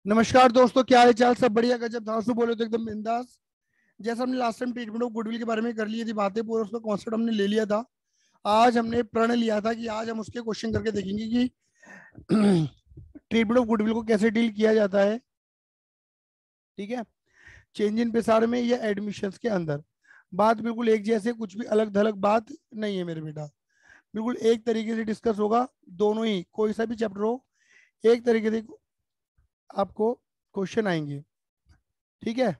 नमस्कार दोस्तों, क्या हाल चाल? सब बढ़िया, गजब धांसू बोले तो एकदम बिंदास। जैसा हमने last time treatment of goodwill के बारे में कर ली थी बातें, पूरा उसका कॉन्सेप्ट हमने ले लिया था। आज हमने प्रण लिया था कि आज हम उसके क्वेश्चन करके देखेंगे कि ट्रीटमेंट ऑफ गुडविल को कैसे डील किया जाता है। ठीक है। चेंज इन पेशार में या एडमिशंस के अंदर बात बिल्कुल एक जैसे, कुछ भी अलग थलग बात नहीं है मेरे बेटा। बिल्कुल एक तरीके से डिस्कस होगा। दोनों ही, कोई सा भी चैप्टर हो, एक तरीके से आपको क्वेश्चन आएंगे। ठीक है।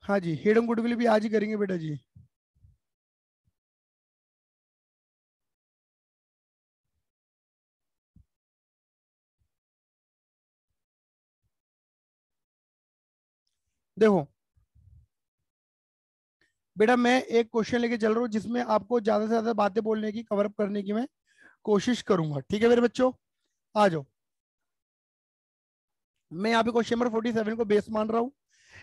हाँ जी, हिडन गुडविल भी आज ही करेंगे बेटा जी। देखो बेटा, मैं एक क्वेश्चन लेके चल रहा हूँ जिसमें आपको ज्यादा से ज्यादा बातें बोलने की, कवर अप करने की मैं कोशिश करूंगा। ठीक है मेरे बच्चों, आ जाओ। मैं यहाँ पे क्वेश्चन नंबर 47 को बेस मान रहा हूँ।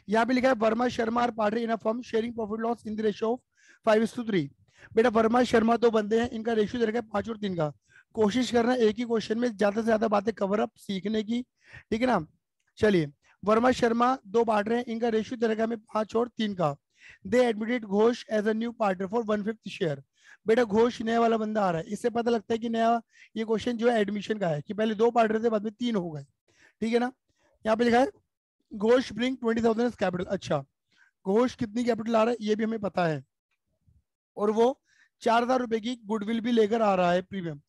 यहाँ पे लिखा है Verma Sharma are partner in a firm sharing profit loss in the ratio of 5:3। बेटा वर्मा शर्मा दो बंदे हैं, इनका रेशियो दे रखा है 5 और 3 का। कोशिश करना एक ही क्वेश्चन में ज्यादा से ज्यादा बातें कवर अप सीखने की। ठीक है ना। चलिए, वर्मा शर्मा दो पार्टनर हैं, इनका रेशियो दे रखा है हमें 5 और 3 का। They admitted Ghosh as a new partner for 1/5 share. बेटा घोष नया वाला बंदा आ रहा है, इससे पता लगता है कि नया ये क्वेश्चन जो है एडमिशन का है, कि पहले दो पार्टनर थे बाद में 3 हो गए। ठीक है ना। यहाँ पे लिखा है घोष ब्रिंग 20,000 कैपिटल। अच्छा, घोष कितनी कैपिटल आ रहा है ये भी हमें पता है, और वो 4,000 रुपए की गुडविल भी लेकर आ रहा है premium.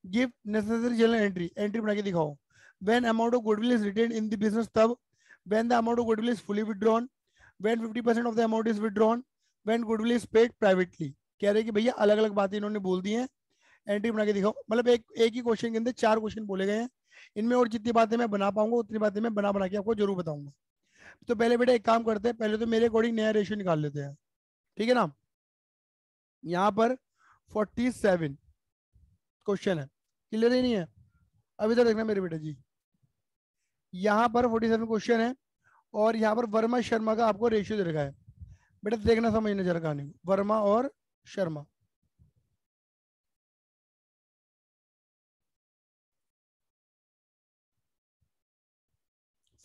Give necessary journal entry, entry बना के दिखाओ। When amount of goodwill is retained in the business, तब। When the amount of goodwill is fully withdrawn. When 50% of the amount is withdrawn. When goodwill is paid privately. कह रहे हैं कि भैया अलग अलग बातें इन्होंने बोल दी हैं, एंट्री बना के दिखाओ। मतलब एक एक ही क्वेश्चन के अंदर 4 क्वेश्चन बोले गए हैं। इनमें और जितनी बातें मैं बना पाऊंगा उतनी बातें मैं बना बना के आपको जरूर बताऊंगा। तो पहले बेटा एक काम करते हैं, पहले तो मेरे अकॉर्डिंग नया रेशियो निकाल लेते हैं। ठीक है ना। यहाँ पर 47 क्वेश्चन है, क्लियर ही नहीं है? अभी तक देखना मेरे बेटे जी, यहाँ पर 47 क्वेश्चन है, और यहाँ पर वर्मा शर्मा का आपको रेशियो दे रखा है। बेटा देखना, समझना जरा कहानी को, वर्मा और शर्मा।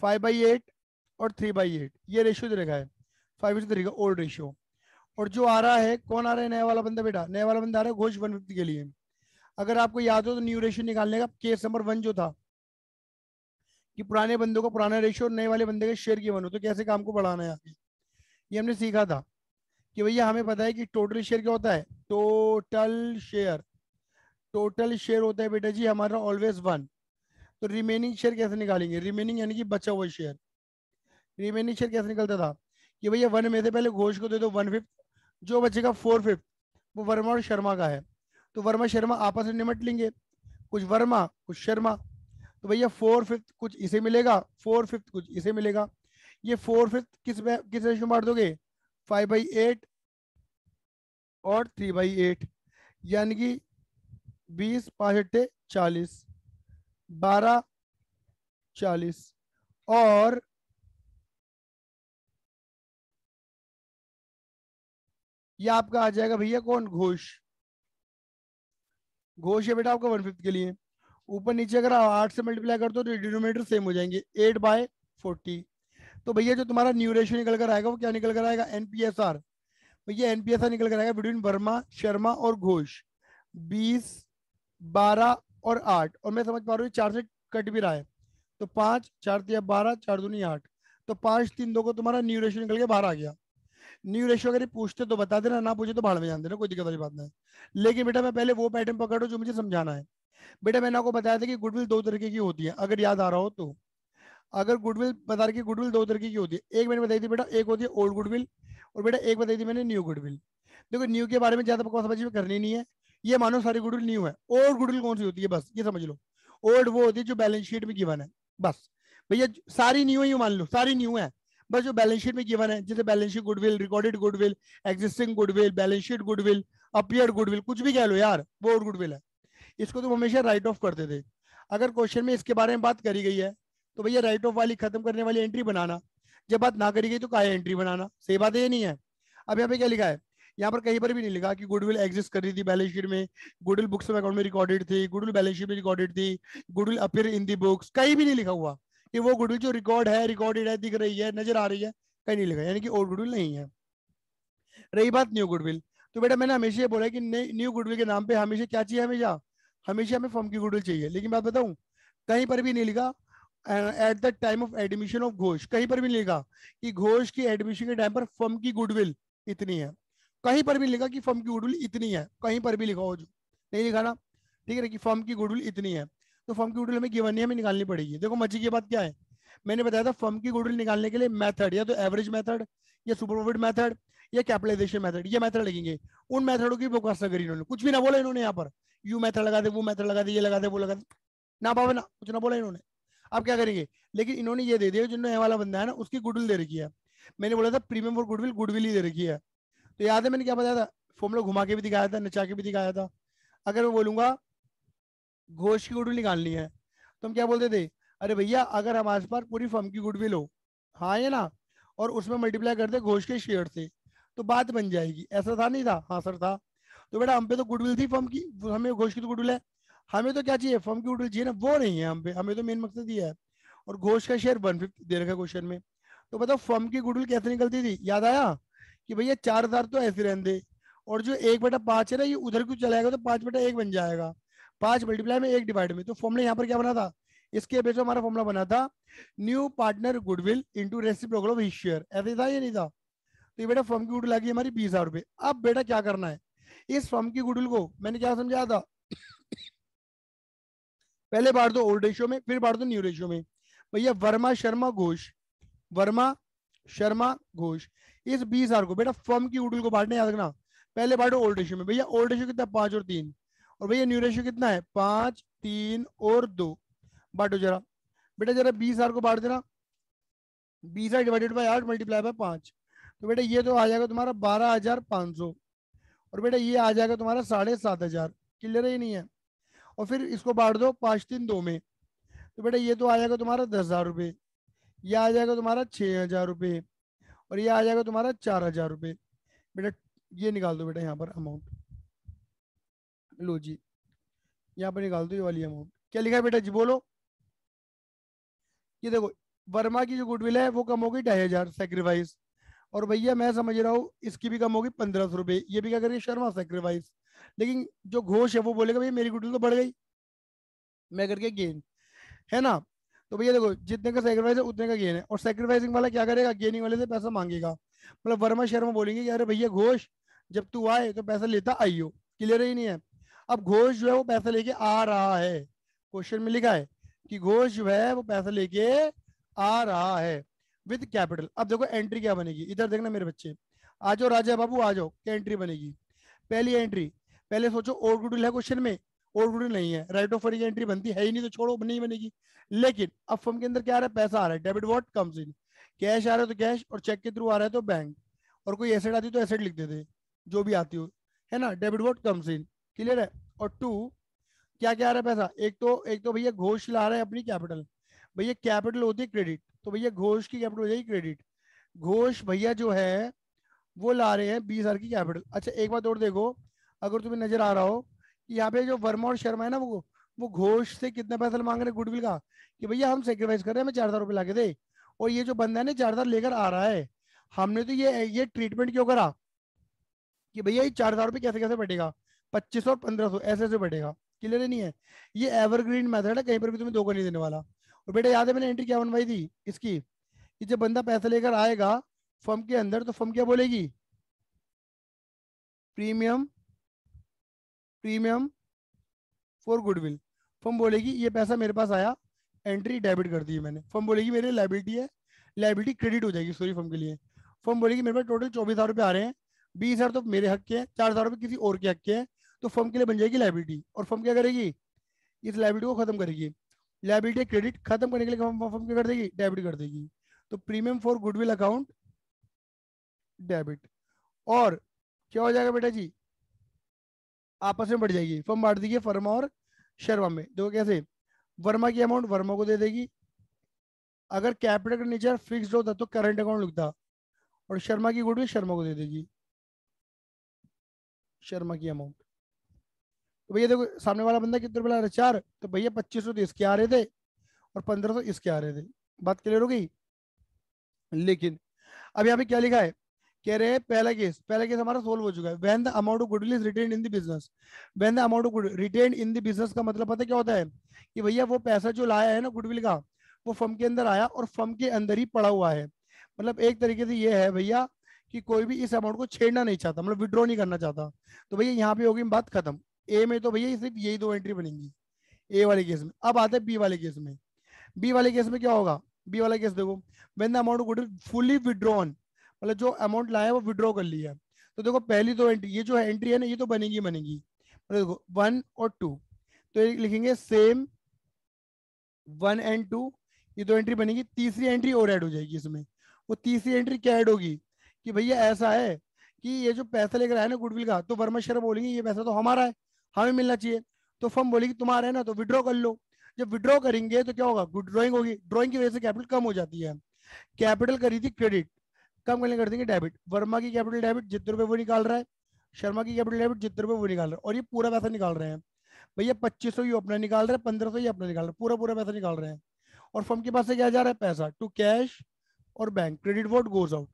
5/8 और 3/8 ये रेशियो दे रखा है। 5:3 का ओल्ड रेशियो। और जो आ रहा है, कौन आ रहा है? नया वाला बंदा बेटा, नया वाला बंदा आ रहा है घोष 150 के लिए। अगर आपको याद हो तो न्यू रेशियो निकालने का केस नंबर 1 जो था, कि पुराने बंदे को पुराना रेशियो और नए वाले बंदे के शेयर की वन हो तो कैसे काम को बढ़ाना है आगे, ये हमने सीखा था। कि भैया हमें पता है कि टोटल शेयर क्या होता है, टोटल शेयर। टोटल शेयर होता है बेटा जी हमारा ऑलवेज 1। तो रिमेनिंग शेयर कैसे निकालेंगे? रिमेनिंग यानी कि बचा हुआ शेयर। रिमेनिंग शेयर कैसे निकलता था कि भैया 1 में से पहले घोष को दे दो 1/5, जो बचेगा 4/5 वो वर्मा और शर्मा का है। तो वर्मा शर्मा आपस में निमट लेंगे, कुछ वर्मा कुछ शर्मा। तो भैया 4/5 कुछ इसे मिलेगा, 4/5 कुछ इसे मिलेगा। ये 4/5 किस रेशियो में बांट दोगे? 5/8 और 3/8। यानी कि 20 5 8 40, 12 40। और ये आपका आ जाएगा भैया कौन? घोष। घोष है बेटा आपका 1/5 के लिए। ऊपर नीचे अगर आप 8 से मल्टीप्लाई कर दो तो डिनोमिनेटर सेम हो जाएंगे, 8/40। तो भैया जो तुम्हारा न्यू रेशियो निकल कर आएगा वो क्या निकल कर आएगा? एनपीएसआर। भैया एनपीएसआर निकल कर आएगा बिटवीन वर्मा शर्मा और घोष, 20 12 और 8। और मैं समझ पा रहा हूँ 4 से कट भी रहा है, तो 5 4 × 12 4 दूनी 8। तो 5 3 2 को तुम्हारा न्यू रेशियो निकल के बाहर आ गया। न्यू रेशियो अगर ये पूछते तो बता देना, ना पूछे तो भाड़ में जान देना, कोई दिक्कत वाली बात नहीं। लेकिन बेटा मैं पहले वो पैटर्न पकड़ो जो मुझे समझाना है। बेटा मैंने आपको बताया था कि गुडविल दो तरीके की होती है, अगर याद आ रहा हो तो। अगर गुडविल बता रही, गुडविल दो तरीके की होती है, एक मैंने बताई थी बेटा, एक होती है ओल्ड गुडविल, और बेटा एक बताई थी मैंने न्यू गुडविल। देखो न्यू के बारे में ज्यादा बकवास समझ में करनी नहीं है, ये मानो सारी गुडविल न्यू है। ओल्ड गुडविल कौन सी होती है बस ये समझ लो। ओल्ड वो होती है जो बैलेंस शीट में गिवन है, बस। भैया सारी न्यू है, यूं मान लो सारी न्यू है, बस जो बैलेंस शीट में गिवन है, जैसे balance sheet goodwill, recorded goodwill, existing goodwill, balance sheet goodwill, appear goodwill, कुछ भी कह लो यार, वो ओल्ड गुडविल है। इसको तुम हमेशा राइट ऑफ करते थे। अगर क्वेश्चन में इसके बारे में बात करी गई है तो भैया राइट ऑफ वाली खत्म करने वाली एंट्री बनाना। जब बात ना करी गई तो क्या एंट्री बनाना? सही बात है ये नहीं है? अब यहाँ पे क्या लिखा है? यहाँ पर कहीं पर भी नहीं लिखा कि गुडविल एग्जिस्ट कर रही थी बैलेंस शीट में, गुडविल बुक्स ऑफ अकाउंट में रिकॉर्डेड थी, गुडविल बैलेंस शीट में रिकॉर्डेड थी, goodwill appear in the books, कहीं भी नहीं लिखा हुआ कि वो गुडविल जो रिकॉर्ड है, रिकॉर्डेड है, दिख रही है, नजर आ रही है, कहीं नहीं लिखा, यानी कि ओल्ड गुडविल नहीं है। रही बात न्यू गुडविल, तो बेटा मैंने हमेशा ये बोला कि न्यू गुडविल के नाम पे हमेशा क्या चाहिए, हमेशा हमेशा हमें फर्म की गुडविल चाहिए। लेकिन बात बताऊं, कहीं पर भी नहीं लिखा at the time of admission of Ghosh, कहीं पर भी नहीं लिखा कि घोष की एडमिशन के टाइम पर फर्म की गुडविल इतनी है, कहीं पर भी लिखा कि फर्म की गुडविल इतनी है, कहीं पर भी लिखा हो जो नहीं लिखा ना, ठीक है ना, कि फर्म की गुडविल इतनी है। तो फर्म की गुडविल हमें गिवन नहीं, हमें निकालनी पड़ेगी। देखो मजे की बात क्या है, मैंने बताया था फर्म की गुडविल निकालने के लिए मेथड या तो एवरेज मेथड या सुपर प्रॉफिट मेथड या कैपिटलाइजेशन मेथड, ये मेथड लगेंगे। उन मेथडों की बकवास करी इन्होंने, कुछ भी ना बोला इन्होंने यहाँ पर, यू मेथड लगा दे, वो मेथड लगा दे, ये लगा दे, वो लगा दे, ना पावे ना कुछ ना बोला इन्होंने। अब क्या करेंगे, लेकिन इन्होंने ये दे दिया जो नया वाला बंदा है ना उसकी गुडविल दे रखी है। मैंने बोला था प्रीमियम फॉर गुडविल, गुडविल ही दे रखी है। तो याद है मैंने क्या बताया था, फॉर्मूला घुमा के भी दिखाया था, नचा के भी दिखाया था। अगर मैं बोलूंगा घोष की गुडविल निकालनी है तो हम क्या बोलते थे, अरे भैया अगर हमारे पास पूरी फर्म की गुडविल हो, हाँ या ना, और उसमें मल्टीप्लाई कर दे घोष के शेयर से, तो बात बन जाएगी। ऐसा था नहीं था, हाँ सर था। तो बेटा हम पे तो गुडविल थी फर्म की, हमें घोष की तो गुडविल है, हमें तो क्या चाहिए, फर्म की गुडविल चाहिए ना, वो नहीं है हम पे, हमें तो मेन मकसद ये है। और घोष का शेयर 150 दे रखा है क्वेश्चन में। तो बताओ फर्म की गुडविल कैसे निकलती थी, याद आया कि भैया 4,000 तो ऐसे रहने दे, और जो 1/5 है ना ये उधर क्यों चलाएगा, तो 5/1 बन जाएगा, 5 मल्टीप्लाई में 1 डिवाइड में। तो फॉर्मूला यहाँ पर क्या बना था, इसके बेस पर हमारा फॉर्मूला बना था new partner goodwill into reciprocal of his share, ऐसे था ये नहीं था। तो ये बेटा फर्म की गुडविल आ गई हमारी 20,000 रुपए। अब बेटा क्या करना है, इस फर्म की गुडविल को मैंने क्या समझाया था, पहले बांट दो ओल्ड रेशियो में, फिर बांट दो न्यू रेशियो में। भैया वर्मा शर्मा घोष, वर्मा शर्मा घोष, इस 20,000 को बेटा फर्म की गुडविल को बांटने, याद रखना पहले बांटो ओल्ड रेशियो में। भैया ओल्ड रेशियो कितना, 5 और 3, और भैया न्यू रेशियो कितना है, 5, 3 और 2। बांटो जरा बेटा, जरा 20,000 को बांट देना, 20,000 डिवाइडेड बाई 8 मल्टीप्लाई बाय 5। तो बेटा ये तो आ जाएगा तुम्हारा 12,500, और बेटा ये आ जाएगा तुम्हारा 7,500। क्लियर है ये नहीं है। और फिर इसको बांट दो 5, 3, 2 में, तो बेटा ये तो आ जाएगा तुम्हारा 10,000 रुपये, ये आ जाएगा तुम्हारा 6,000 रुपये, और ये आ जाएगा तुम्हारा 4,000 रुपये। बेटा ये निकाल दो बेटा यहाँ पर अमाउंट, लो जी यहाँ पर निकाल दो ये वाली अमाउंट। क्या लिखा है बेटा जी बोलो, ये देखो वर्मा की जो गुडविल है वो कम होगी 2,500 सेक्रीफाइस, और भैया मैं समझ रहा हूँ इसकी भी कम होगी 1,500 रुपये, ये भी क्या करेगी शर्मा सेक्रीफाइस। लेकिन जो घोष है वो बोलेगा भैया मेरी गुडविल तो बढ़ गई, मैं करके गेन, है ना। तो भैया देखो जितने का सेक्रीफाइस है उतने का गेन है, और सेक्रीफाइसिंग वाला क्या करेगा, गेनिंग वाले से पैसा मांगेगा। मतलब वर्मा शर्मा बोलेंगे कि अरे भैया घोष जब तू आए तो पैसा लेता आइयो। क्लियर ही नहीं है। अब घोष जो है वो पैसा लेके आ रहा है, क्वेश्चन में लिखा है कि घोष जो है वो पैसा लेके आ रहा है विद कैपिटल। अब देखो एंट्री क्या बनेगी, इधर देखना मेरे बच्चे, आ जाओ राजा बाबू आ जाओ, क्या एंट्री बनेगी। पहली एंट्री, पहले सोचो और गुडविल है क्वेश्चन में, और गुडविल नहीं है, राइट ऑफ फर्स्ट की एंट्री बनती है ही नहीं, तो छोड़ो नहीं बनेगी। लेकिन अब फर्म के अंदर क्या आ रहा है, पैसा आ रहा है, debit what comes in, cash आ रहा है तो कैश, और चेक के थ्रू आ रहा है तो बैंक, और कोई एसेट आती तो एसेट लिख देते, जो भी आती हो, है ना, debit what comes in. Clear है। और टू, क्या क्या आ रहा है पैसा, एक तो भैया घोष ला रहा है अपनी कैपिटल, भैया कैपिटल होती है क्रेडिट, तो भैया घोष की कैपिटल हो जाएगी क्रेडिट। घोष भैया जो है वो ला रहे हैं 20,000 की कैपिटल। अच्छा एक बात और देखो, अगर तुम्हें नजर आ रहा हो कि यहाँ पे जो वर्मा और शर्मा है ना वो घोष से कितना पैसा मांग रहे हैं गुडविल का, कि भैया हम सेक्रीफाइस कर रहे हैं, हमें 4,000 रुपये ला के दे। और ये जो बंदा है ना 4,000 लेकर आ रहा है, हमने तो ये ट्रीटमेंट क्यों करा कि भैया ये 4,000 रुपये कैसे कैसे बढ़ेगा, 2500 और 1,500 ऐसे ऐसे बढ़ेगा। क्लियर नहीं है। ये एवरग्रीन मेथड है, कहीं पर भी तुम्हें धोखा नहीं देने वाला। और बेटा याद है मैंने एंट्री क्या बनवाई थी इसकी, कि जब बंदा पैसा लेकर आएगा फर्म के अंदर तो फर्म क्या बोलेगी, premium, premium for goodwill. Firm बोलेगी ये पैसा मेरे पास आया, एंट्री डेबिट कर दी है मैंने, फर्म बोलेगी मेरी लाइबिलिटी है, लाइबिलिटी क्रेडिट हो जाएगी सॉरी फर्म के लिए। फर्म बोलेगी मेरे पास टोटल 24,000 रुपये आ रहे हैं, 20,000 तो मेरे हक के हैं, 4,000 रुपये किसी और के हक के हैं, तो फर्म के लिए बन जाएगी लाइबिलिटी। और फर्म क्या करेगी, इस लाइबिलिटी को खत्म करेगी, लाइबिलिटी क्रेडिट खत्म करने के लिए फर्म क्या कर देगी, डेबिट कर देगी। तो premium for goodwill account debit. और क्या हो जाएगा बेटा जी, आपस में बढ़ जाएगी, फर्म बांट देगी फर्मा और शर्मा में। देखो कैसे, वर्मा की अमाउंट वर्मा को दे देगी, अगर कैपिटल का नेचर फिक्स्ड होता तो करंट अकाउंट लिखता, और शर्मा की गुडविल शर्मा को दे देगी। शर्मा की अमाउंट। तो भैया देखो सामने वाला बंदा कितने रुपए ला रहा है, 4, तो भैया 2500 तो इसके आ रहे थे और 1500 इसके आ रहे थे। बात क्लियर हो गई। लेकिन अब यहाँ पे क्या लिखा है, कह रहे हैं पहला केस हमारा सोल्व हो चुका है। When the amount of goodwill is retained in the business. When the amount of good retained in the business का मतलब पता है क्या होता है, कि भैया वो पैसा जो लाया है ना गुडविल का, वो फर्म के अंदर आया और फर्म के अंदर ही पड़ा हुआ है। मतलब एक तरीके से ये है भैया कि कोई भी इस अमाउंट को छेड़ना नहीं चाहता, मतलब विड्रॉ नहीं करना चाहता। तो भैया यहाँ पे होगी बात खत्म। ए में तो भैया सिर्फ यही दो एंट्री बनेंगी ए वाले केस में। अब आते हैं बी वाले केस में। बी वाले केस में क्या होगा, बी वाला केस देखो, when the amount of goodwill fully withdrawn, मतलब जो अमाउंट लाया है वो विड्रॉ कर लिया है। तो देखो पहली दो एंट्री, ये जो है एंट्री है ना, ये तो बनेगी बनेगी। मतलब देखो 1 और 2, तो ये लिखेंगे सेम 1 and 2, ये दो एंट्री बनेगी। तीसरी एंट्री और ऐड हो जाएगी इसमें। वो तीसरी एंट्री क्या ऐड होगी, कि भैया ऐसा है कि ये जो पैसा लेकर आया ना गुडविल का, तो वर्मा शेयर बोलेंगे ये पैसा तो हमारा है, हमें मिलना चाहिए। तो फर्म बोलेगी तुम्हारा है ना, तो विड्रॉ कर लो। जब विड्रॉ करेंगे तो क्या होगा, गुड ड्रॉइंग होगी, ड्रॉइंग की वजह से कैपिटल कम हो जाती है। कैपिटल करी थी क्रेडिट, कम करने कर देंगे डेबिट। वर्मा की कैपिटल डेबिट जितने रुपए वो निकाल रहा है, शर्मा की कैपिटल डेबिट जितने रुपए वो निकाल रहा है, और ये पूरा पैसा निकाल रहे हैं। भैया 2500 ये अपना निकाल रहे हैं, 1500 ये अपना निकाल रहे हैं, पूरा पूरा पैसा निकाल रहे हैं। और फर्म के पास से क्या जा रहा है, पैसा टू कैश और bank, credit vote goes out.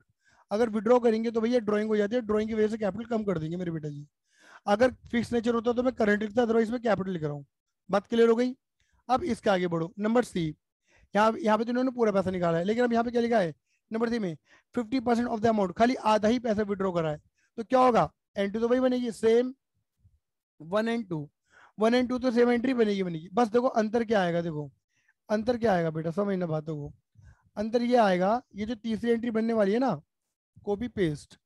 अगर विड्रॉ करेंगे तो भैया ड्रॉइंग हो जाती है, ड्रॉइंग की वजह से कैपिटल कम कर देंगे मेरे बेटा जी। अगर फिक्स नेचर होता तो मैं करंट लिखता, अदरवाइज मैं कैपिटल लिख रहा हूँ। बात क्लियर हो गई। अब इसके आगे बढ़ो, नंबर सी। यहाँ पे तो इन्होंने पूरा पैसा निकाला है, लेकिन अब यहाँ पे क्या लिखा है नंबर सी में, 50% ऑफ द अमाउंट, खाली आधा ही पैसा विड्रॉ करा है। तो क्या होगा, एंट्री तो वही बनेगी सेम 1 and 2। 1 and 2 तो सेम एंट्री बनेगी बनेगी। बस देखो अंतर क्या आएगा, देखो अंतर क्या आएगा बेटा, समझना बातों को। अंतर ये आएगा, ये जो तीसरी एंट्री बनने वाली है ना, कॉपी पेस्ट।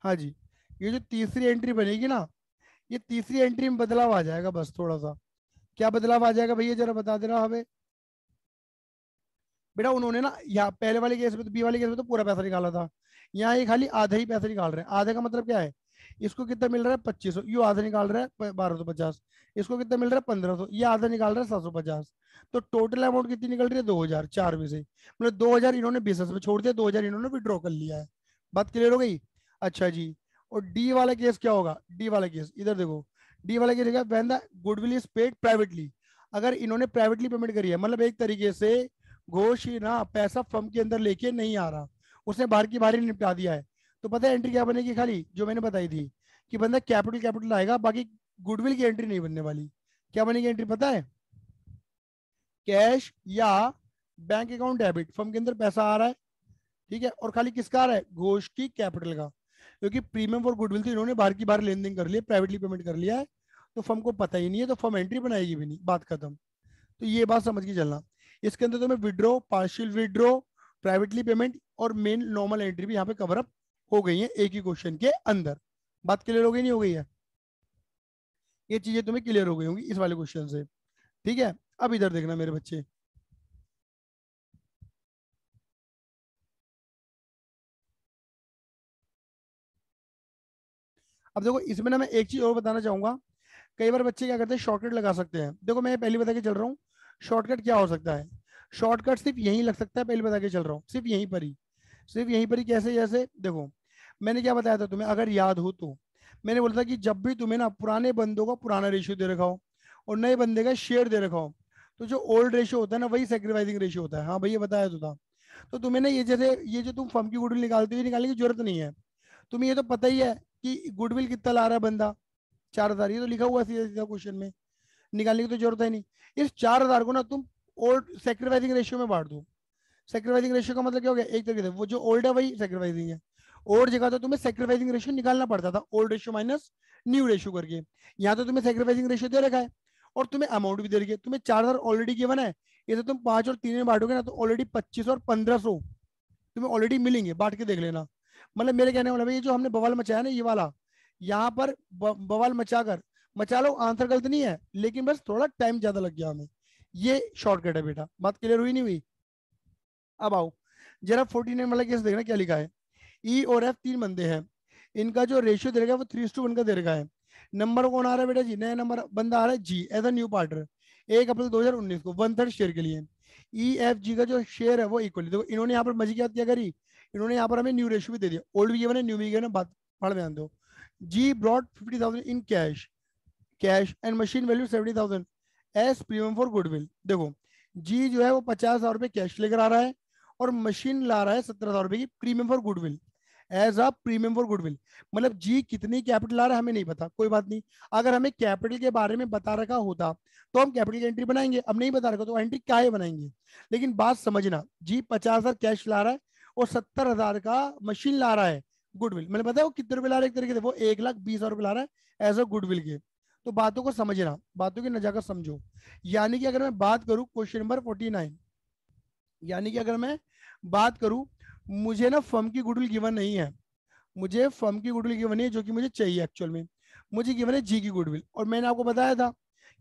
हाँ जी, ये जो तीसरी एंट्री बनेगी ना, ये तीसरी एंट्री में बदलाव आ जाएगा बस थोड़ा सा। क्या बदलाव आ जाएगा भैया, जरा बता देना हमें। बेटा उन्होंने ना यहाँ पहले वाले केस में तो, बी वाले केस में तो पूरा पैसा निकाला था, यहाँ ये खाली आधा ही पैसा निकाल रहे हैं। आधे का मतलब क्या है, इसको कितना मिल रहा है 2500, यू आधा निकाल रहा है 1250। इसको कितना मिल रहा है 1500, ये आधा निकाल रहा है 750। तो टोटल अमाउंट कितनी निकल रही है 2000, 4 में से। मतलब 2000 इन्होंने बिजनेस में छोड़ दिया, 2000 इन्होंने विड्रॉ कर लिया है। बात क्लियर हो गई। अच्छा जी, और डी वाला केस क्या होगा, डी वाला केस इधर देखो। डी वाला केस है when the goodwill is paid privately. अगर इन्होंने प्राइवेटली पेमेंट करी है, मतलब एक तरीके से घोष ही ना पैसा फर्म के अंदर लेके नहीं आ रहा, उसने बाहर की बाहर ही निपटा दिया है। तो पता है एंट्री क्या बनेगी, खाली जो मैंने बताई थी कि बंदा कैपिटल कैपिटल आएगा, बाकी गुडविल की एंट्री नहीं बनने वाली। क्या बनेगी एंट्री पता है, कैश या बैंक अकाउंट डेबिट, फर्म के अंदर पैसा आ रहा है, ठीक है, और खाली किसका आ रहा है, घोष की कैपिटल का। क्योंकि प्रीमियम और गुडविल तो इन्होंने बाहर की बाहर लेन देन कर लिया, प्राइवेटली पेमेंट कर लिया है, तो फर्म को पता ही नहीं है, तो फर्म एंट्री बनाएगी भी नहीं, बात खत्म। तो ये बात समझ के चलना। इसके अंदर तुम्हें withdraw, partial withdraw, privately payment और मेन नॉर्मल एंट्री भी यहाँ पे कवर अप हो गई है एक ही क्वेश्चन के अंदर। बात क्लियर हो गई नहीं हो गई है, ये चीजें तुम्हें क्लियर हो गई होंगी इस वाले क्वेश्चन से। ठीक है, अब इधर देखना मेरे बच्चे। अब देखो इसमें ना मैं एक चीज और बताना चाहूंगा। कई बार बच्चे क्या करते हैं, शॉर्टकट लगा सकते हैं। देखो मैं पहले बता के चल रहा हूँ, शॉर्टकट क्या हो सकता है। शॉर्टकट सिर्फ यहीं लग सकता है, पहले बता के चल रहा हूँ, सिर्फ यहीं पर ही। सिर्फ यहीं पर ही कैसे, जैसे देखो मैंने क्या बताया था तुम्हें, अगर याद हो तो। मैंने बोला था कि जब भी तुम्हें ना पुराने बंदों का पुराना रेशियो दे रखा हो और नए बंदे का शेयर दे रखा हो, तो जो ओल्ड रेशियो होता है ना वही सेक्रीफाइसिंग रेशियो होता है। हाँ भैया बताया तो था। तो तुम्हें ना ये जैसे ये जो तुम फर्म की गुडविल निकालते हो, निकालने की जरूरत नहीं है। तुम्हें ये तो पता ही है कि गुडविल कितना ला रहा है बंदा, 4000, ये तो लिखा हुआ है सीधा सीधा क्वेश्चन में, निकालने की तो जरूरत है नहीं। इस 4000 को ना तुम ओल्ड सेक्रीफाइसिंग रेशियो में बांट दो। सेक्रीफाइसिंग रेशियो का मतलब क्या हो गया, एक तरीके से वो जो ओल्ड है वही सेक्रीफाइसिंग है। ओल्ड जगह तो तुम्हें सेक्रीफाइसिंग रेशियो निकालना पड़ता था, old ratio minus new ratio करके। यहाँ तो तुम्हें सेक्रीफाइसिंग रेशियो दे रखा है और तुम्हें अमाउंट भी दे रखी है। तुम्हें 4000 ऑलरेडी गिवन है, ये तो तुम 5 और 3 में बांटोगे ना, तो ऑलरेडी 25 और 1500 तुम्हें ऑलरेडी मिलेंगे, बांट के देख लेना। मतलब मेरे कहने वाला भाई, ये जो हमने बवाल मचाया ना ये वाला, यहाँ पर बवाल मचा कर, मचा लो, आंसर गलत नहीं है, लेकिन बस थोड़ा टाइम ज्यादा लग गया हमें। ये शॉर्टकट है बेटा, बात क्लियर हुई नहीं हुई। अब आओ जरा 49 वाला केस देखना क्या लिखा है। ई और एफ तीन बंदे हैं, इनका जो रेशियो दे रखा है वो 3:1 का दे रखा है। नंबर कौन आ रहा है बेटा जी, नया नंबर बंदा आ रहा है जी एज अ न्यू पार्टनर 1 अप्रैल 2019 को 1/3 शेयर के लिए। ई एफ जी का जो शेयर है वो इक्वली, देखो इन्होंने यहाँ पर मजे की बात क्या करी, इन्होंने यहाँ पर हमें न्यू रेशियो भी दे दिया, ओल्ड भी गिवन है न्यू भी गिवन है, बात पढ़ ध्यान दो। G brought 50,000 in cash, cash and machine value 70,000 as premium for goodwill. देखो जी जो है वो 50,000 रुपये कैश लेकर आ रहा है और मशीन ला रहा है 17,000 रुपये की premium for goodwill, as a premium for goodwill. मतलब जी कितनी कैपिटल आ रहा है हमें नहीं पता, कोई बात नहीं, अगर हमें कैपिटल के बारे में बता रखा होता तो हम कैपिटल की एंट्री बनाएंगे, अब नहीं बता रखा तो एंट्री क्या है बनाएंगे। लेकिन बात समझना, जी 50,000 कैश ला रहा है और 70,000 का मशीन ला रहा है गुडविल, मैंने बताया वो कितने रुपए ला रहा है, एक तरीके से वो 1,20,000 रुपए ला रहा है एज अ गुडविल के। तो बातों को समझना, बातों की नजाकत समझो। यानी कि अगर मैं बात करूं क्वेश्चन नंबर 49, यानी कि अगर मैं बात करूं, मुझे ना फर्म की गुडविल गिवन नहीं है, मुझे फर्म की गुडविल गिवन नहीं है जो कि मुझे चाहिए एक्चुअल में, मुझे गिवन है जी की गुडविल। और मैंने आपको बताया था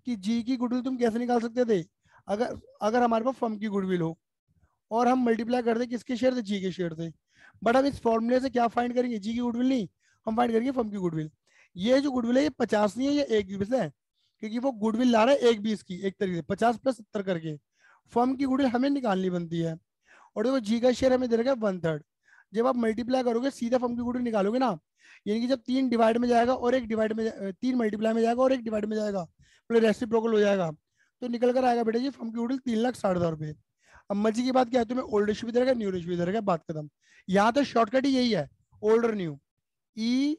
कि जी की गुडविल तुम कैसे निकाल सकते थे, अगर अगर हमारे पास फर्म की गुडविल हो और हम मल्टीप्लाई कर दे किसके शेयर थे, जी के शेयर थे। बट हम इस फॉर्मूले से क्या फाइंड करेंगे, जी की गुडविल नहीं, हम फाइंड करेंगे फर्म की गुडविल। ये जो गुडविल है ये 50 नहीं है, ये 1 20 है, क्योंकि वो गुडविल ला रहा है 1 20 की, एक तरीके से 50 + 70 करके। फर्म की गुडविल हमें निकालनी बनती है, और देखो जी का शेयर हमें दे रखा है 1/3। जब आप मल्टीप्लाई करोगे सीधा फर्म की गुडविल निकालोगे ना, यानी कि जब 3 डिवाइड में जाएगा और एक डिवाइड में 3 मल्टीप्लाई में जाएगा और एक डिवाइड में जाएगा, मतलब रेसिप्रोकल हो जाएगा, तो निकल कर आएगा बेटा जी फर्म की गुडविल 3,60,000 रुपये। अब मर्जी की बात क्या है, तुम्हें ओल्ड रेशियो भी दे रखा है न्यू रेशियो भी दे रखा है, बात खत्म। यहाँ तो शॉर्टकट ही यही है, ओल्ड और न्यू, ई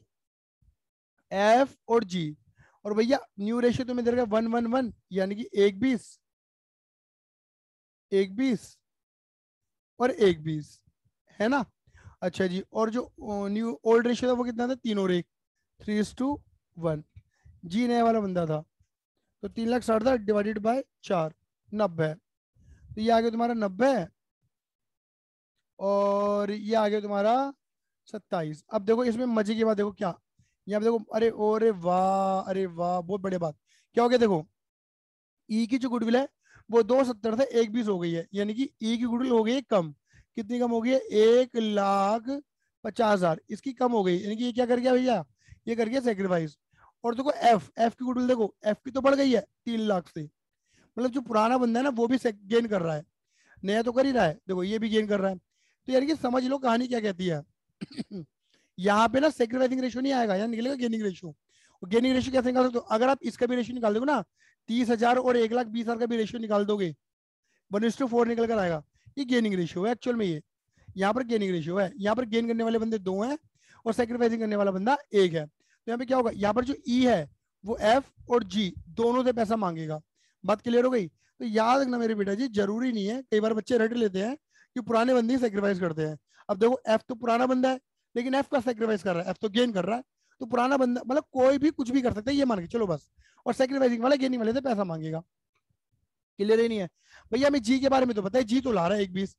एफ और जी। और भैया न्यू रेशियो तुम्हें दे रखा है 1 1 1, यानी कि 1 20 1 20 और 1 20, है ना। अच्छा जी, और जो न्यू ओल्ड रेशियो था वो कितना था, 3 और 1, 3:1। जी नया वाला बंदा था, तो 3,60,000 था डिवाइडेड बाय 4, 90। तो ये आ गया तुम्हारा 90, और ये आ गया तुम्हारा 27। अब देखो इसमें मजे की बात देखो क्या, यहाँ पे देखो, अरे अरे वाह, अरे वाह, बहुत बढ़िया बात। क्या हो गया देखो, ई की जो गुडविल है वो 270 से 1 20 हो गई है, यानी कि ई की गुडविल हो गई है कम। कितनी कम हो गई है, 1,50,000 इसकी कम हो गई, यानी कि ये क्या कर गया भैया, ये कर गया सेक्रीफाइस। और देखो एफ एफ की गुडविल देखो, एफ की तो बढ़ गई है 3 लाख से, मतलब जो पुराना बंदा है ना वो भी गेन कर रहा है, नया तो कर ही रहा है, देखो ये भी गेन कर रहा है। तो यानी कि समझ लो कहानी क्या कहती है। यहाँ पे ना सेक्रीफाइसिंग रेशियो नहीं आएगा, यहाँ निकलेगा गेनिंग रेशियो। गेनिंग रेशियो कैसे निकाल सकते हो, अगर आप इसका भी रेशियो निकाल दोगे ना, 30,000 और 1,20,000 का भी रेशियो निकाल दोगे, 1:4 निकल कर आएगा, ये गेनिंग रेशियो है एक्चुअल में। ये यहाँ पर गेनिंग रेशियो है, यहाँ पर गेन करने वाले बंदे 2 हैं और सेक्रीफाइसिंग करने वाला बंदा 1 है। तो यहाँ पे क्या होगा, यहाँ पर जो ई है वो एफ और जी दोनों से पैसा मांगेगा। बात क्लियर हो गई। तो याद रखना मेरे बेटा जी, जरूरी नहीं है, कई बार बच्चे रट लेते हैं कि पुराने बंदे ही सेक्रीफाइस करते हैं। अब देखो एफ तो पुराना बंदा है, लेकिन एफ का सेक्रीफाइस कर रहा है, एफ तो गेन कर रहा है। तो पुराना बंदा मतलब कोई भी कुछ भी कर सकता है ये मान के चलो बस, और सेक्रीफाइसिंग वाला गेनिंग वाले से पैसा मांगेगा। क्लियर ही नहीं है भैया, हमें जी के बारे में तो पता है, जी तो ला रहा है 1 20,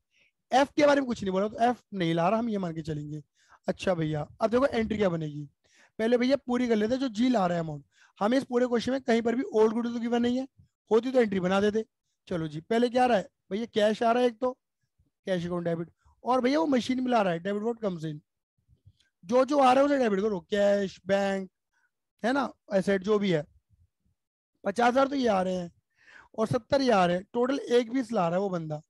एफ के बारे में कुछ नहीं बोला, तो एफ नहीं ला रहा, हम ये मान के चलेंगे। अच्छा भैया अब देखो एंट्री क्या बनेगी, पहले भैया पूरी कर लेते जो जी ला रहा है अमाउंट। हमें इस पूरे क्वेश्चन में कहीं पर भी ओल्ड गुड तो गिवन नहीं है, होती तो एंट्री बना देते। चलो जी पहले क्या आ रहा है भैया, कैश आ रहा है एक तो, कैश अकाउंट डेबिट, और भैया वो मशीन में ला रहा है डेबिट वोट कम्स इन, जो जो आ रहा है उसे डेबिट करो, कैश बैंक है ना, एसेट जो भी है। 50,000 तो ये आ रहे हैं और 70 ये आ रहे हैं, टोटल 1 20 ला रहा है वो बंदा,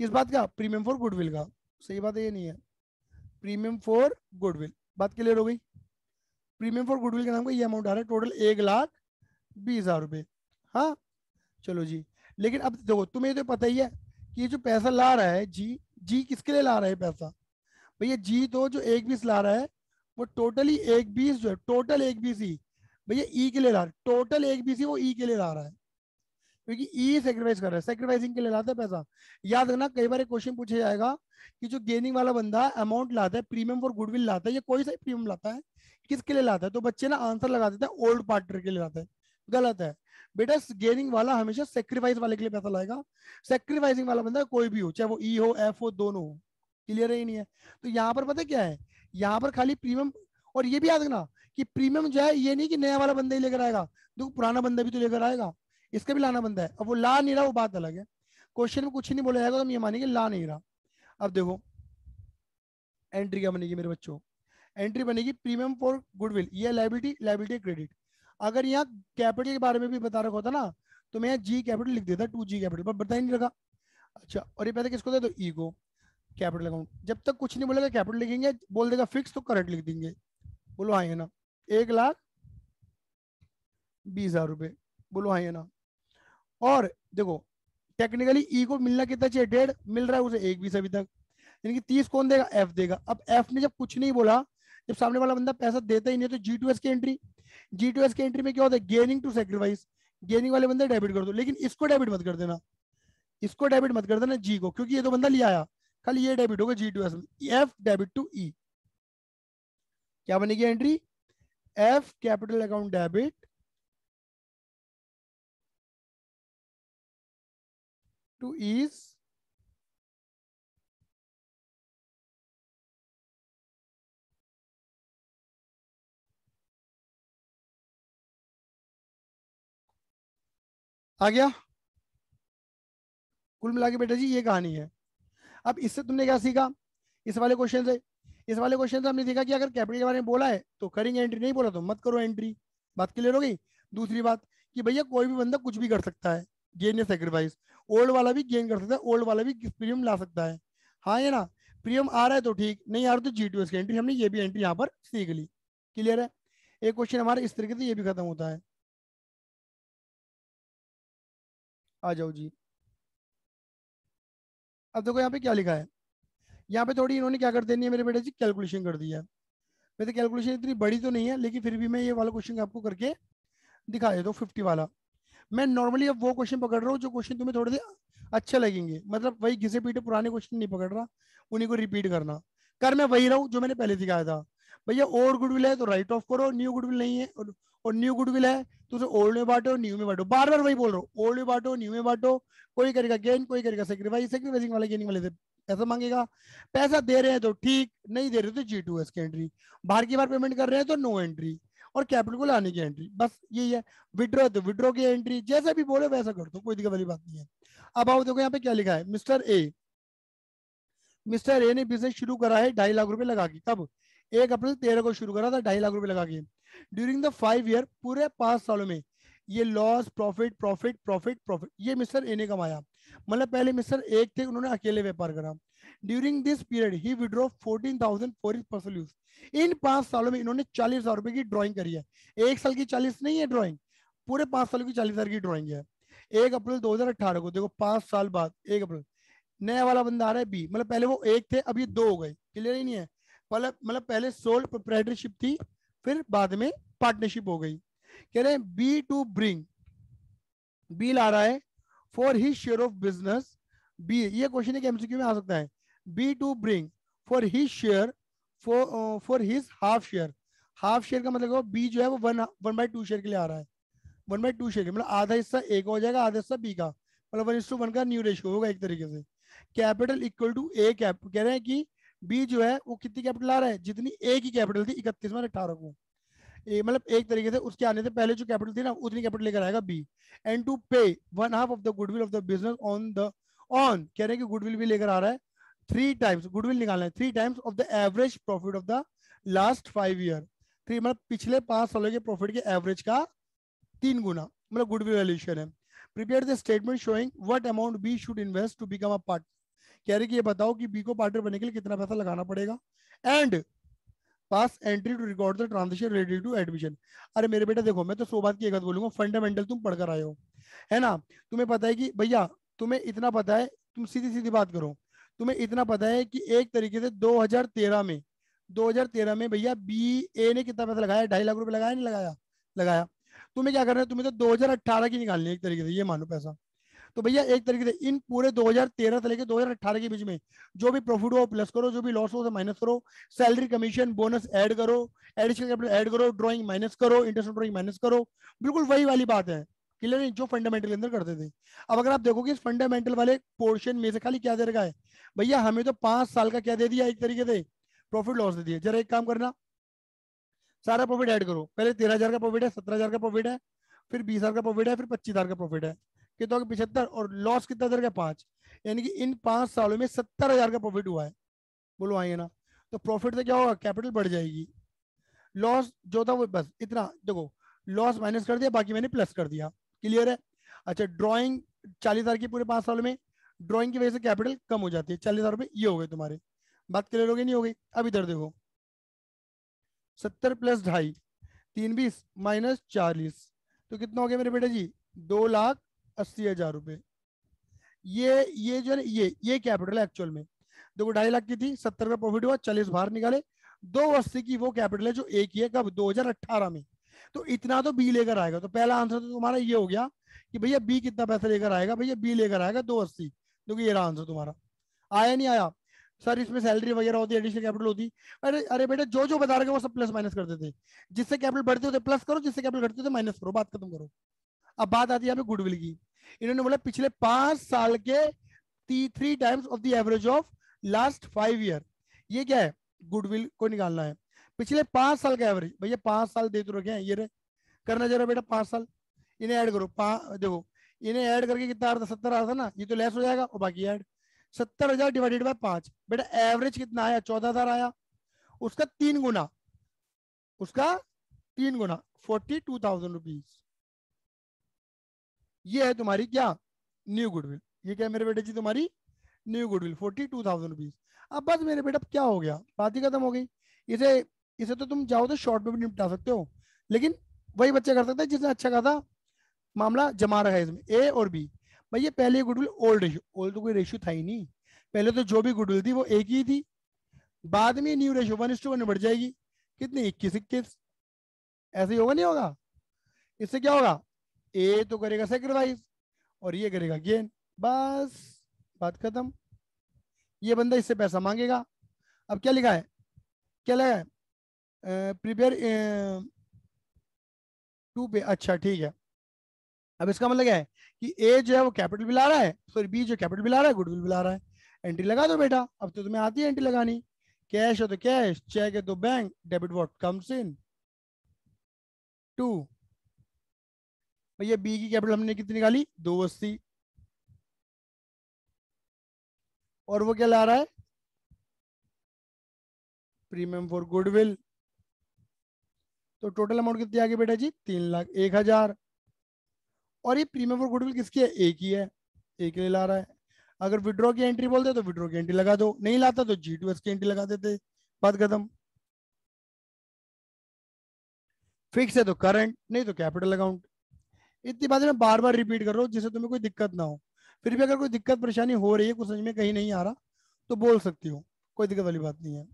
किस बात का, प्रीमियम फॉर गुडविल का। सही बात है ये नहीं है, प्रीमियम फॉर गुडविल, बात क्लियर हो गई। प्रीमियम फॉर गुडविल के नाम का ये अमाउंट आ रहा है टोटल 1,20,000 रुपये। हाँ चलो जी, लेकिन अब देखो तुम्हें तो पता ही है कि ये जो पैसा ला रहा है जी, जी किसके लिए ला रहा है पैसा, भैया जी तो जो 1 20 ला रहा है वो टोटली 1 20 जो है, टोटल 1 20 ही भैया ई के लिए ला रहा है, टोटल 1 20 ही वो ई के लिए ला रहा है, क्योंकि ई सेक्रीफाइस कर रहा है, सेक्रीफाइसिंग के लिए लाता है पैसा। याद रखना कई बार एक क्वेश्चन पूछा जाएगा कि जो गेनिंग वाला बंदा अमाउंट लाता है प्रीमियम फॉर गुडविल लाता है, ये कोई सा प्रीमियम लाता है, किसके लिए लाता है, तो बच्चे ना आंसर लगा देते हैं ओल्ड पार्टनर के लिए लाता है, गलत है बेटा। गेनिंग वाला हमेशा सेक्रीफाइस वाले के लिए पैसा लाएगा, सेक्रीफाइसिंग वाला बंदा कोई भी हो, चाहे वो ई हो एफ हो दोनों हो। क्लियर है ही नहीं है। तो यहाँ पर पता क्या है, यहाँ पर खाली प्रीमियम, और ये भी याद रखना कि प्रीमियम जो है ये नहीं कि नया वाला बंदा ही लेकर आएगा, तो पुराना बंदा भी तो लेकर आएगा, इसका भी लाना बनता है। अब वो ला नहीं रहा वो बात अलग है, क्वेश्चन में कुछ नहीं बोला जाएगा तो हम ये मानेंगे ला नहीं रहा। अब देखो एंट्री क्या बनेगी मेरे बच्चों, एंट्री बनेगी प्रीमियम फॉर गुडविल, ये लाइबिलिटी, लाइबिलिटी क्रेडिट। अगर यहाँ कैपिटल के बारे में भी बता रखा होता ना, तो मैं जी कैपिटल लिख देता, 2G कैपिटल, पर बता ही नहीं रखा। अच्छा, और ये पैसे किसको दे? तो ई को। कैपिटल अकाउंट, जब तक कुछ नहीं बोलेगा कैपिटल लिखेंगे, बोल देगा फिक्स तो करंट लिख देंगे। बोलो हाँ या ना? 1,20,000 रुपए। बोलो हाँ या ना? और देखो, टेक्निकली ई को मिलना कितना चाहिए? 1.5 मिल रहा है उसे 1,20 अभी तक, यानी कि 30 कौन देगा? एफ देगा। अब एफ ने जब कुछ नहीं बोला, जब सामने वाला बंदा पैसा देता ही नहीं, तो G2S की एंट्री। G2S की एंट्री में क्या होता है? Gaining to sacrifice. गेनिंग वाले बंदे डेबिट कर दो, लेकिन इसको डेबिट मत कर देना, इसको डेबिट मत कर देना जी को, क्योंकि ये तो बंदा लिया आया। खाली ये डेबिट होगा G2S में। F debit to E. क्या बनेगी entry? F capital account debit to E's आ गया। कुल मिला के बेटा जी ये कहानी है। अब इससे तुमने क्या सीखा? इस वाले क्वेश्चन से, इस वाले क्वेश्चन से हमने देखा कि अगर कैपिटल के बारे में बोला है तो करेंगे एंट्री, नहीं बोला तो मत करो एंट्री। बात क्लियर हो गई? दूसरी बात कि भैया कोई भी बंदा कुछ भी कर सकता है, गेन या सेक्रीफाइस। ओल्ड वाला भी गेन कर सकता है, ओल्ड वाला भी प्रीमियम ला सकता है। हाँ या ना? प्रीमियम आ रहा है तो ठीक, नहीं आ रहा तो G2S की एंट्री। हमने ये भी एंट्री यहाँ पर सीख ली। क्लियर है? एक क्वेश्चन हमारा इस तरीके से ये भी खत्म होता है। आ जाओ जी। अब देखो यहाँ पे क्या लिखा है। यहाँ पे थोड़ी इन्होंने क्या कर देनी है मेरे बेटे जी, कैलकुलेशन कर दिया है। वैसे कैलकुलेशन इतनी बड़ी तो नहीं है, लेकिन फिर भी मैं ये वाला क्वेश्चन आपको करके दिखा देता हूँ, 50 वाला। मैं नॉर्मली अब वो क्वेश्चन पकड़ रहा हूँ जो क्वेश्चन तुम्हें थोड़े से अच्छे लगेंगे, मतलब वही घिसे पीटे पुराने क्वेश्चन नहीं पकड़ रहा, उन्हीं को रिपीट करना। कर मैं वही रहा हूँ जो मैंने पहले सिखाया था। भैया और गुडविल है तो राइट ऑफ करो, न्यू गुडविल नहीं है और न्यू गुडविल है तो उसे ओल्ड में बांटो, न्यू में बांटो। बार बार वही बोल रहा हूँ, ओल्ड में बांटो, न्यू में बांटो। कोई करेगा गेन, कोई करेगा सेक्रीफाइस। सेक्रीफाइसिंग वाले गेनिंग वाले से पैसा मांगेगा। पैसा दे रहे हैं तो ठीक, नहीं दे रहे तो G2S की एंट्री। बाहर की बार पेमेंट कर रहे हैं तो नो एंट्री, और कैपिटल को लाने की एंट्री, बस यही है। विड्रॉ तो विड्रॉ की एंट्री, जैसा भी बोले वैसा कर दो, कोई दिक्कत वाली बात नहीं है। अब आओ देखो यहाँ पे क्या लिखा है। मिस्टर ए ने बिजनेस शुरू करा है 2.5 लाख रुपए लगा के। कब? 1 अप्रैल 13 को शुरू करा था 2.5 लाख रुपए लगा के। ड्यूरिंग द 5 ईयर, पूरे 5 सालों में ये loss profit profit profit profit ये मिस्टर ए ने कमाया। मतलब पहले मिस्टर एक थे, उन्होंने अकेले व्यापार करा। During this period he withdraw 14,000 for his personal use. इन 5 सालों में इन्होंने 40,000 रुपए की ड्रॉइंग करी है। एक साल की 40 नहीं है ड्रॉइंग, पूरे 5 सालों की 40,000 की ड्रॉइंग है। 1 अप्रैल 2018 को, देखो 5 साल बाद 1 अप्रैल, नया वाला बंदा आ रहा है बी। मतलब पहले वो एक थे, अब ये दो हो गए। क्लियर ही नहीं है? मतलब पहले सोल प्रोप्राइटरशिप थी, फिर बाद में पार्टनरशिप हो गई। कह रहे हैं बी टू ब्रिंग, बी ला रहा है for his share of business. B, ये क्वेश्चन है कि एमसीक्यू में आ सकता है। B to bring for his share, for his half share. Half share का मतलब बी जो है वो 1/2 शेयर के लिए आ रहा है। 1/2 शेयर, मतलब आधा हिस्सा ए का हो जाएगा, आधा हिस्सा बी का। मतलब 1:1 का न्यू रेशियो होगा एक तरीके से। Capital equal to A cap, कह रहे हैं कि बी जो है वो कितनी कैपिटल आ रहा है? जितनी ए की कैपिटल थी 31/18 को। ए मतलब एक तरीके से उसके आने से पहले जो कैपिटल थी ना, उतनी कैपिटल लेकर आएगा बी। एंड टू पे 1/2 of the goodwill of the business on कह रहे हैं कि गुडविल भी लेकर आ रहा है 3 टाइम्स, गुडविल निकालना है 3 times of the average profit of the last 5 year. Three मतलब पिछले 5 सालों के प्रॉफिट के एवरेज का 3 गुना, मतलब गुडविल वैल्यूएशन है। Prepare the statement showing what amount B should invest to become a part. कह रहे कि ये बताओ कि बी को पार्टनर बनने के लिए कितना पैसा लगाना पड़ेगा। And pass entry to record the transaction related to admission. अरे मेरे बेटा देखो, मैं तो 100 बात की एक बात बोलूंगा, फंडामेंटल तुम पढ़कर आए हो, है ना? तुम्हें पता है कि भैया, तुम्हें इतना पता है, तुम सीधी सीधी बात करो। तुम्हें इतना पता है कि एक तरीके से 2013 में भैया बी ए ने कितना पैसा लगाया? 2.5 लाख रुपए लगाया, नहीं लगाया? लगाया। तुम्हें क्या करना है? तुम्हें तो 2018 की निकालनी है एक तरीके से, ये मानो पैसा। तो भैया एक तरीके से इन पूरे 2013 से लेकर 2018 के बीच में जो भी प्रॉफिट हो प्लस करो, जो भी लॉस हो माइनस करो, सैलरी कमीशन बोनस ऐड करो, एडिशनल कैपिटल ऐड करो, ड्राइंग माइनस करो, इंटरेस्ट ड्राइंग माइनस करो। बिल्कुल वही वाली बात है। क्लियर नहीं? जो फंडामेंटल के अंदर करते थे। अब अगर आप देखोगे इस फंडामेंटल वाले पोर्शन में से खाली क्या दे रखा है भैया, हमें तो 5 साल का क्या दे दिया एक तरीके से, प्रॉफिट लॉस दे दिया। जरा एक काम करना, सारा प्रॉफिट ऐड करो। पहले 13,000 का प्रॉफिट है, 17,000 का प्रॉफिट है, फिर 20,000 का प्रॉफिट है, फिर 25,000 का प्रॉफिट है। कितना होगा? 75। और लॉस कितना दर का? 5। यानी कि इन 5 सालों में 70,000 का प्रॉफिट हुआ है। बोलो आइए ना? तो प्रॉफिट से क्या होगा? कैपिटल बढ़ जाएगी। लॉस जो था वो बस इतना, देखो लॉस माइनस कर दिया, बाकी मैंने प्लस कर दिया। क्लियर है? अच्छा, ड्रॉइंग 40,000 की पूरे 5 सालों में, ड्राइंग की वजह से कैपिटल कम हो जाती है। 40,000 रुपये ये हो गए तुम्हारे। बात क्लियर हो गई नहीं हो गई? अब इधर देखो, 70 प्लस 2.5, 3 20 माइनस 40, तो कितना हो गया मेरे बेटे जी? 2,80,000 रुपये। ये जो है ना, ये कैपिटल है एक्चुअल में। देखो 2.5 लाख की थी, 70 का प्रॉफिट हुआ, 40 बाहर निकाले, 280 की वो कैपिटल है जो एक ही है, कब? 2018 में। तो इतना तो बी लेकर आएगा। तो पहला आंसर तो तुम्हारा ये हो गया कि भैया बी कितना पैसा लेकर आएगा? भैया बी लेकर आएगा 280। क्योंकि ये रहा आंसर तुम्हारा। आया नहीं आया? सर इसमें सैलरी वगैरह होती है, एडिशनल कैपिटल होती। अरे अरे बेटा, जो जो बता रहे हैं वो सब प्लस माइनस कर देते। जिससे कैपिटल बढ़ते होते प्लस करो, जिससे कैपिटल घटते होते माइनस करो, बात खत्म करो। अब बात आती है यहाँ पे गुडविल की। इन्होंने बोला पिछले 5 साल के 3 times of the average of last 5 year. ये क्या है? गुडविल को निकालना है। पिछले 5 साल का एवरेज, भैया 5 साल दे तो रखे हैं, ये रहे। करना जरा बेटा 5 साल, इन्हें ऐड करो। देखो इन्हें ऐड करके कितना आ रहा था? 70 आ रहा था ना, ये तो लेस हो जाएगा और बाकी ऐड। 70,000 डिवाइडेड बाय 5, बेटा एवरेज कितना आया? 14,000 आया। उसका 3 गुना, उसका 3 गुना, 42,000 रुपीज। ये है तुम्हारी क्या? New goodwill. ये क्या है मेरे बेटे जी? तुम्हारी न्यू गुडविल 42,000 रुपीज। अब बस मेरे बेटा क्या हो गया? बात ही खत्म हो गई। इसे इसे तो तुम चाहो तो शॉर्ट में भी निपटा सकते हो, लेकिन वही बच्चा कर सकता है जिसने अच्छा कहा था। मामला जमा रहा है इसमें ए और बी। भाई ये पहले गुडविल ओल्ड रेशियो, ओल्ड तो कोई रेशियो था ही नहीं। पहले तो जो भी गुडविल थी वो एक ही थी। बाद में न्यू रेशियो 1:1 में बढ़ जाएगी। कितनी? 21-21। ऐसे ही होगा नहीं होगा? इससे क्या होगा? ए तो करेगा सेक्रीफाइस और ये करेगा गेन। बस बात खत्म। ये बंदा इससे पैसा मांगेगा। अब क्या लिखा है? क्या लगा है? प्रिपेयर टू पे। अच्छा ठीक है। अब इसका मतलब क्या है कि ए जो है वो कैपिटल बिल आ रहा है, सॉरी बी जो कैपिटल बिल आ रहा है गुडविल बिल आ रहा है। एंट्री लगा दो बेटा। अब तो तुम्हें आती है एंट्री लगानी। कैश हो तो कैश, चेक है तो bank, debit what comes in to. भैया बी की कैपिटल हमने कितनी निकाली? 280। और वो क्या ला रहा है? Premium for goodwill. तो टोटल अमाउंट कितनी आ गई बेटा जी? 3,01,000। और ये प्रीमियम फॉर गुडविल किसकी है? एक ही है, एक ही ला रहा है। अगर विड्रॉ की एंट्री बोलते तो विड्रॉ की एंट्री लगा दो, नहीं लाता तो G2S की एंट्री लगा देते। बात खत्म। फिक्स है तो करंट, नहीं तो कैपिटल अकाउंट। इतनी बातें मैं बार बार रिपीट कर रहा हूँ जिससे तुम्हें कोई दिक्कत ना हो। फिर भी अगर कोई दिक्कत परेशानी हो रही है, कुछ समझ में कहीं नहीं आ रहा, तो बोल सकती हो, कोई दिक्कत वाली बात नहीं है।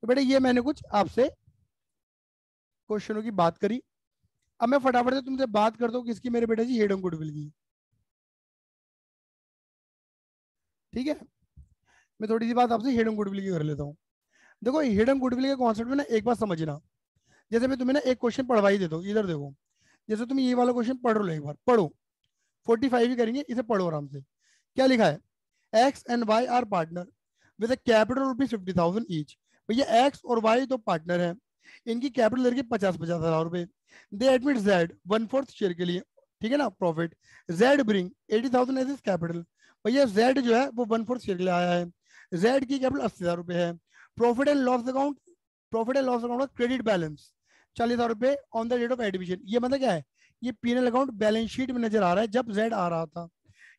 तो बेटा ये मैंने कुछ आपसे क्वेश्चनों की बात करी। अब मैं फटाफट से तुमसे बात करता हूँ किसकी? मेरे बेटा जी हेडन गुडविल की। ठीक है, मैं थोड़ी सी बात आपसे हिडन गुडविल की कर लेता हूँ। देखो हिडन गुडविल के कॉन्सेप्ट में ना एक बात समझना। जैसे मैं तुम्हें ना एक क्वेश्चन पढ़वा ही देता हूँ, इधर देखो। जैसे तुम ये वाला क्वेश्चन पढ़ लो, एक बार पढ़ो। 45 ही करेंगे, इसे पढ़ो आराम से। क्या लिखा है? X and Y are partner with capital ₹50,000 each. भैया एक्स और वाई दो पार्टनर हैं, इनकी कैपिटल लड़की 50,000 रुपए। दे एडमिट जेड 1/4 शेयर के लिए, ठीक है ना, profit. Z bring 80,000 as his capital. भैया जेड जो है वो 1/4 शेयर के लिए आया है। जेड की कैपिटल 80,000 रुपए है। Profit and loss account, profit and loss account का क्रेडिट बैलेंस 40,000 रुपए on the date of admission. ये मतलब क्या है? ये पीएनएल अकाउंट बैलेंस शीट में नजर आ रहा है जब जेड आ रहा था।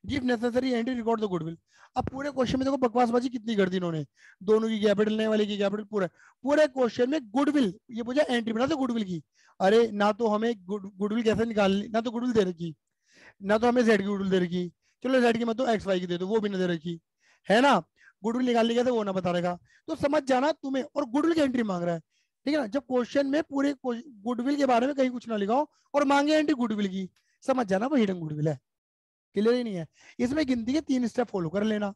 Give necessary entry record the goodwill. अब पूरे क्वेश्चन में देखो बकवासबाजी कितनी कर दी इन्होंने। दोनों की कैपिटल, नए वाले की कैपिटल, पूरा पूरे क्वेश्चन में गुडविल, ये पूछा एंट्री बना दो गुडविल की। अरे ना तो हमें गुडविल कैसे निकालनी, ना तो गुडविल दे रखी, ना तो हमें जेड की गुडविल दे रखी। चलो जेड की मत दो, एक्स वाई की दे दो, वो भी ना दे रखी है ना। गुडविल निकालने कैसे वो ना बता रहेगा। तो समझ जाना तुम्हें, और गुडविल की एंट्री मांग रहा है। ठीक है ना, जब क्वेश्चन में पूरे गुडविल के बारे में कहीं कुछ ना लिखाओ और मांगे एंट्री गुडविल की, समझ जाना वो हिडन गुडविल है। क्लियर ही नहीं है? इसमें गिनती के 3 स्टेप फॉलो कर लेना।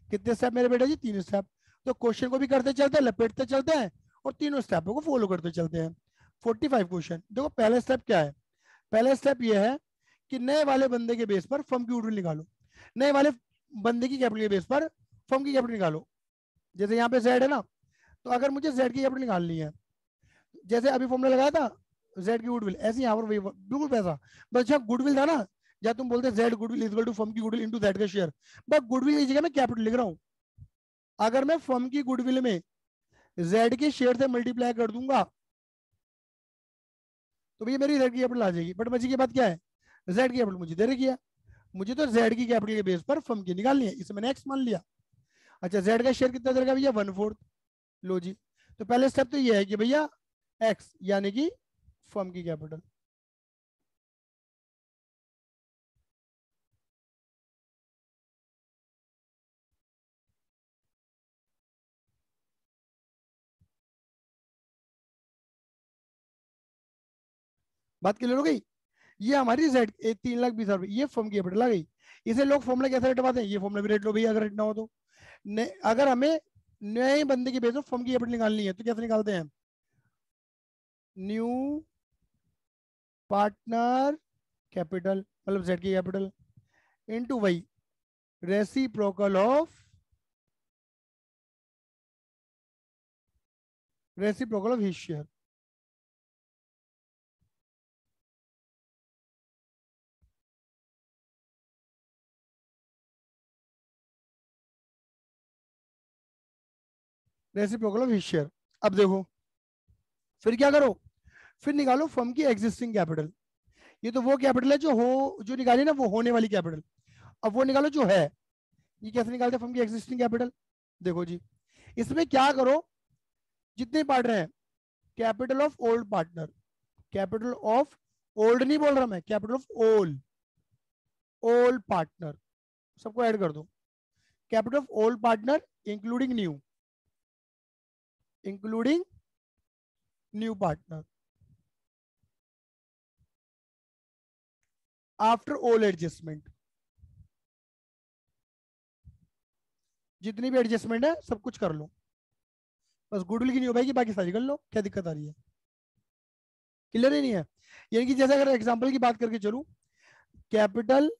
कितने स्टेप मेरे बेटा जी? 3 स्टेप। तो क्वेश्चन को भी करते चलते हैं, लपेटते चलते हैं, और तीनों स्टेपों को फॉलो करते चलते हैं। 45 क्वेश्चन। देखो पहला स्टेप क्या है? पहला स्टेप ये है कि नए वाले बंदे के बेस पर फर्म की गुडविल निकालो। नए वाले बंदे की कैपिटल के बेस पर फर्म की कैपिटल निकालो। जैसे यहाँ पे जेड है ना, तो अगर मुझे जेड की कैपिटल निकालनी है, जैसे अभी फॉर्मूला लगाया था जेड की गुडविल, ऐसे यहाँ पर वही बिल्कुल पैसा। बस जहाँ गुडविल था ना, जहाँ तुम बोलते Z goodwill equal to firm की गुडविल इनटू जेड का शेयर, बस गुडविल की जगह मैं कैपिटल लिख रहा हूँ। अगर मैं फर्म की गुडविल में जेड के शेयर से मल्टीप्लाई कर दूंगा तो भैया मेरी जेड की कैपिटल आ जाएगी। बट बची की बात क्या है? जेड की कैपिटल मुझे दे रखी है। मुझे तो जेड की कैपिटल के बेस पर फर्म की निकालनी है, इसे मैंने एक्स मान लिया। अच्छा जेड का शेयर कितना देगा भैया 1/4। लो जी, तो पहले स्टेप तो ये है कि भैया एक्स यानी कि फर्म की कैपिटल। बात क्लियर हो गई। ये हमारी जेड 3,20,000 ये फर्म की कैपिटल आ गई। इसे लोग फॉर्मूला कैसे रटवाते हैं, ये फॉर्मूला भी रट लो भैया अगर रटना हो तो। अगर हमें नए बंदे की बेस पर फर्म की कैपिटल निकालनी है तो कैसे निकालते हैं, न्यू पार्टनर कैपिटल मतलब जेड की कैपिटल इनटू वही reciprocal of his share. Reciprocal of his share. अब देखो फिर क्या करो, फिर निकालो फर्म की एग्जिस्टिंग कैपिटल। ये तो वो कैपिटल है जो निकाली ना वो होने वाली कैपिटल। अब वो निकालो जो है। ये कैसे निकालते हैं फर्म की एग्जिस्टिंग कैपिटल, देखो जी इसमें क्या करो, जितने पार्टनर हैं capital of old partner, capital of old नहीं बोल रहा मैं, capital of old old partner सबको ऐड कर दो। Capital of old partner including new partner after all adjustment. जितनी भी एडजस्टमेंट है सब कुछ कर लो, बस गुडविल की नहीं हो पाएगी, बाकी सारी कर लो, क्या दिक्कत आ रही है, क्लियर ही नहीं है। यानी कि जैसे अगर एग्जांपल की बात करके चलूं, capital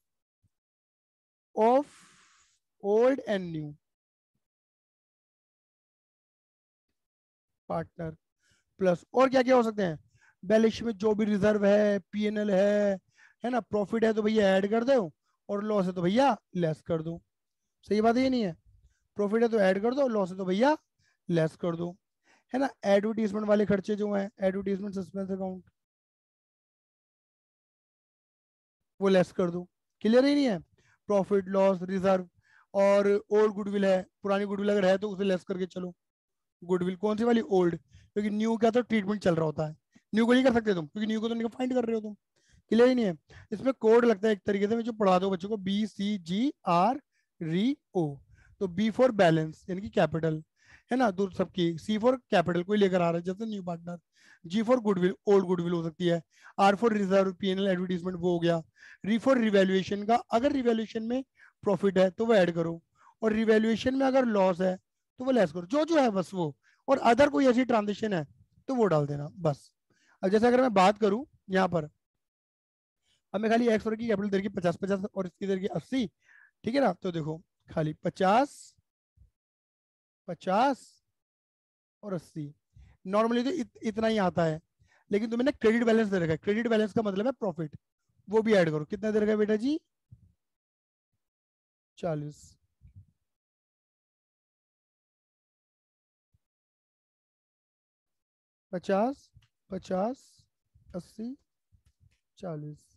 of old and new partner plus और क्या क्या हो सकते हैं, बैलेंस शीट में जो भी रिजर्व है, पीएनएल है ना, प्रॉफिट है तो भैया ऐड कर दो, और लॉस है तो भैया लेस कर दो। सही बात है ये नहीं है, प्रॉफिट है तो ऐड कर दो, लॉस है तो भैया लेस कर दो, है ना। एडवर्टीजमेंट वाले खर्चे जो हैं, एडवर्टीजमेंट सस्पेंस अकाउंट, वो लेस कर दो, क्लियर ही नहीं है। प्रॉफिट लॉस रिजर्व, और ओल्ड गुडविल है, पुरानी गुडविल अगर है तो उसे लेस करके चलो। गुडविल कौन सी वाली, ओल्ड, क्योंकि न्यू का तो ट्रीटमेंट चल रहा होता है, न्यू को नहीं कर सकते तुम क्योंकि न्यू को तो फाइंड कर रहे हो तुम, क्लियर ही नहीं है। इसमें कोड लगता है एक तरीके से, मैं जो पढ़ा दो बच्चों को, BCGR REO। तो बी फॉर बैलेंस यानी कि कैपिटल, है ना, दूर सबकी, सी फॉर कैपिटल कोई लेकर आ रहा है जैसे new partner, G for goodwill old goodwill हो सकती है, R for reserve PNL advertisement वो हो गया, री फॉर रिवैल्यूएशन का, अगर रिवैल्यूएशन में प्रॉफिट है तो वो ऐड करो, और रिवैल्यूएशन में अगर लॉस है तो वो लेस करो, जो जो है बस वो, और अदर कोई ऐसी ट्रांजेक्शन है तो वो डाल देना बस। अब जैसे अगर मैं बात करूं यहाँ पर, हमें खाली एक्स और की कैपिटल दे की 50-50 और इसकी दे की 80, ठीक है ना, तो देखो खाली 50, 50 और 80, नॉर्मली तो इतना ही आता है, लेकिन तुम्हें ना क्रेडिट बैलेंस दे रखा है, क्रेडिट बैलेंस का मतलब है प्रॉफिट, वो भी ऐड करो, कितना दे रखा है बेटा जी 40, 50, 50, 80, 40।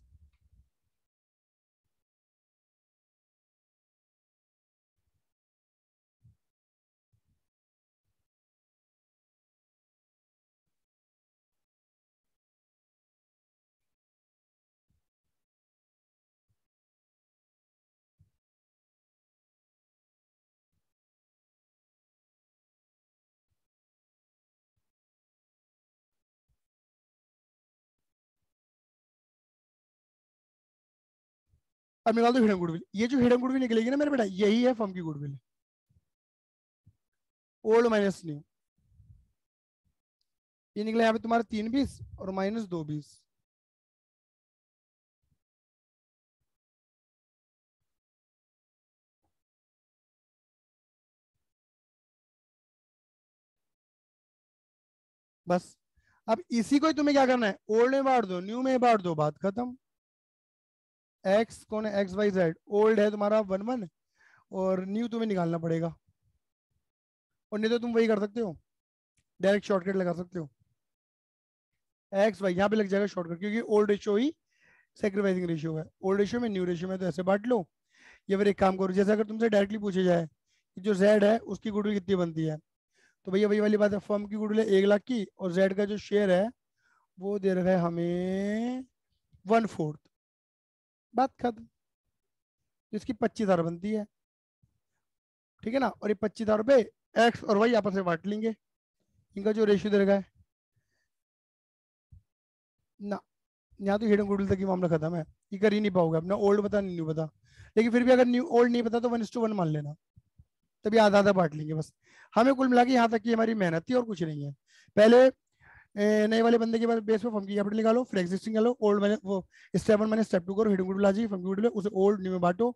अब निकाल दो हिडन गुडविल, ये जो हिडन गुडविल निकलेगी ना मेरे बेटा यही है फर्म की गुडविल, ओल्ड माइनस न्यू। ये निकला यहाँ पे तुम्हारा 3 20 और माइनस 2 20। बस अब इसी को ही तुम्हें क्या करना है, ओल्ड में बांट दो न्यू में बांट दो, बात खत्म। एक्स कौन है, XYZ, ओल्ड है तुम्हारा 1 1, और न्यू तुम्हें निकालना पड़ेगा, और नहीं तो तुम वही कर सकते हो, डायरेक्ट शॉर्टकट लगा सकते हो, XY यहाँ पे लग जाएगा शॉर्टकट, क्योंकि ओल्ड रेशियो ही सेक्रीफाइसिंग रेशियो है। ओल्ड रेशियो में, न्यू रेशियो में, तो ऐसे बांट लो। या फिर एक काम करो, जैसे अगर तुमसे डायरेक्टली पूछे जाए कि जो जेड है उसकी गुडविल कितनी बनती है, तो भैया वही वाली बात है, फर्म की गुडविल है 1 लाख की, और जेड का जो शेयर है वो दे रखा है हमें 1/4। बात खत्म। इसकी 25,000 बनती है, ठीक है ना। और ये 25,000 रुपये एक्स और वाई आपस में बांट लेंगे, इनका जो रेशियो दे रखा है ना। यहाँ तो हिडन गुडविल तक ही मामला खत्म है, ये कर ही नहीं पाओगे, अपना ओल्ड पता नहीं न्यू पता। लेकिन फिर भी अगर न्यू ओल्ड नहीं पता तो 1:1 मान लेना, तभी आधा आधा बांट लेंगे बस। हमें कुल मिला के यहाँ तक की हमारी मेहनत थी और कुछ नहीं है। पहले नए वाले बंदे के बाद बेस पे फर्म की कैपिटल निकालो, फिर एग्जिस्टिंग निकालो, ओल्ड मैंने वो स्टेप 1 मैंने स्टेप 2 करो, हिडन गुडविल आ जाएगी, फर्म की गुडविल उसे ओल्ड न्यू में बांटो।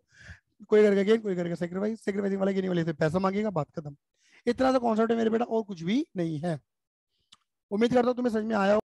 कोई करके गेन, कोई करके सेक्रीफाइस, सेक्रीफाइसिंग वाला गेनिंग वाले से पैसा मांगेगा, बात खत्म। इतना सा कॉन्सेप्ट है मेरे बेटा, और कुछ भी नहीं है। उम्मीद करता हूँ तुम्हें समझ में आया हो।